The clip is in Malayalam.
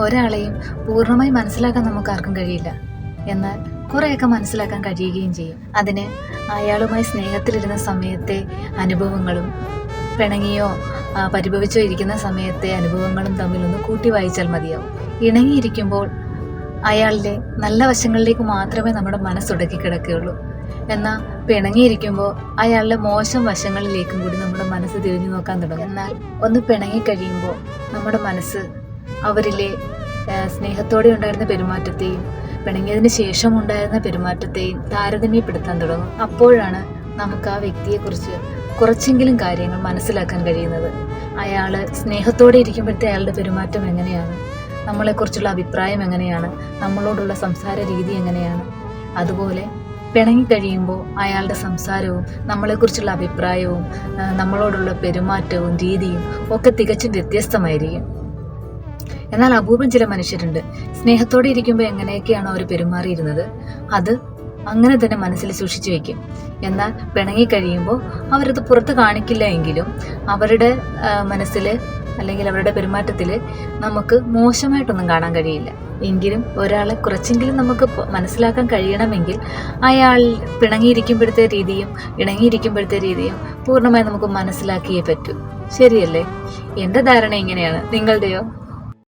ഒരാളെയും പൂർണ്ണമായി മനസ്സിലാക്കാൻ നമുക്ക് ആർക്കും കഴിയില്ല. എന്നാൽ കുറേയൊക്കെ മനസ്സിലാക്കാൻ കഴിയുകയും ചെയ്യും. അതിന് അയാളുമായി സ്നേഹത്തിലിരുന്ന സമയത്തെ അനുഭവങ്ങളും പിണങ്ങിയോ പരിഭവിച്ചോ ഇരിക്കുന്ന സമയത്തെ അനുഭവങ്ങളും തമ്മിലൊന്ന് കൂട്ടി വായിച്ചാൽ മതിയാവും. ഇണങ്ങിയിരിക്കുമ്പോൾ അയാളുടെ നല്ല വശങ്ങളിലേക്ക് മാത്രമേ നമ്മുടെ മനസ്സുടക്കി കിടക്കുകയുള്ളൂ. എന്നാൽ പിണങ്ങിയിരിക്കുമ്പോൾ അയാളുടെ മോശം വശങ്ങളിലേക്കും കൂടി നമ്മുടെ മനസ്സ് തിരിഞ്ഞു നോക്കാൻ തുടങ്ങും. എന്നാൽ ഒന്ന് പിണങ്ങിക്കഴിയുമ്പോൾ നമ്മുടെ മനസ്സ് അവരിലെ സ്നേഹത്തോടെ ഉണ്ടായിരുന്ന പെരുമാറ്റത്തെയും പിണങ്ങിയതിന് ശേഷം ഉണ്ടായിരുന്ന പെരുമാറ്റത്തെയും താരതമ്യപ്പെടുത്താൻ തുടങ്ങും. അപ്പോഴാണ് നമുക്ക് ആ വ്യക്തിയെക്കുറിച്ച് കുറച്ചെങ്കിലും കാര്യങ്ങൾ മനസ്സിലാക്കാൻ കഴിയുന്നത്. അയാൾ സ്നേഹത്തോടെ ഇരിക്കുമ്പോഴത്തെ അയാളുടെ പെരുമാറ്റം എങ്ങനെയാണ്, നമ്മളെക്കുറിച്ചുള്ള അഭിപ്രായം എങ്ങനെയാണ്, നമ്മളോടുള്ള സംസാര രീതി എങ്ങനെയാണ്. അതുപോലെ പിണങ്ങിക്കഴിയുമ്പോൾ അയാളുടെ സംസാരവും നമ്മളെക്കുറിച്ചുള്ള അഭിപ്രായവും നമ്മളോടുള്ള പെരുമാറ്റവും രീതിയും ഒക്കെ തികച്ചും വ്യത്യസ്തമായിരിക്കും. എന്നാൽ അപൂർവം ചില മനുഷ്യരുണ്ട്, സ്നേഹത്തോടെ ഇരിക്കുമ്പോൾ എങ്ങനെയൊക്കെയാണോ അവർ പെരുമാറിയിരുന്നത് അത് അങ്ങനെ തന്നെ മനസ്സിൽ സൂക്ഷിച്ചു വെക്കും. എന്നാൽ പിണങ്ങിക്കഴിയുമ്പോൾ അവരത് പുറത്ത് കാണിക്കില്ല എങ്കിലും അവരുടെ മനസ്സിൽ അല്ലെങ്കിൽ അവരുടെ പെരുമാറ്റത്തിൽ നമുക്ക് മോശമായിട്ടൊന്നും കാണാൻ കഴിയില്ല. എങ്കിലും ഒരാളെ കുറച്ചെങ്കിലും നമുക്ക് മനസ്സിലാക്കാൻ കഴിയണമെങ്കിൽ അയാൾ പിണങ്ങിയിരിക്കുമ്പോഴത്തെ രീതിയും ഇണങ്ങിയിരിക്കുമ്പോഴത്തെ രീതിയും പൂർണ്ണമായി നമുക്ക് മനസ്സിലാക്കിയേ പറ്റൂ. ശരിയല്ലേ? എൻ്റെ ധാരണ ഇങ്ങനെയാണ്. നിങ്ങളുടെയോ?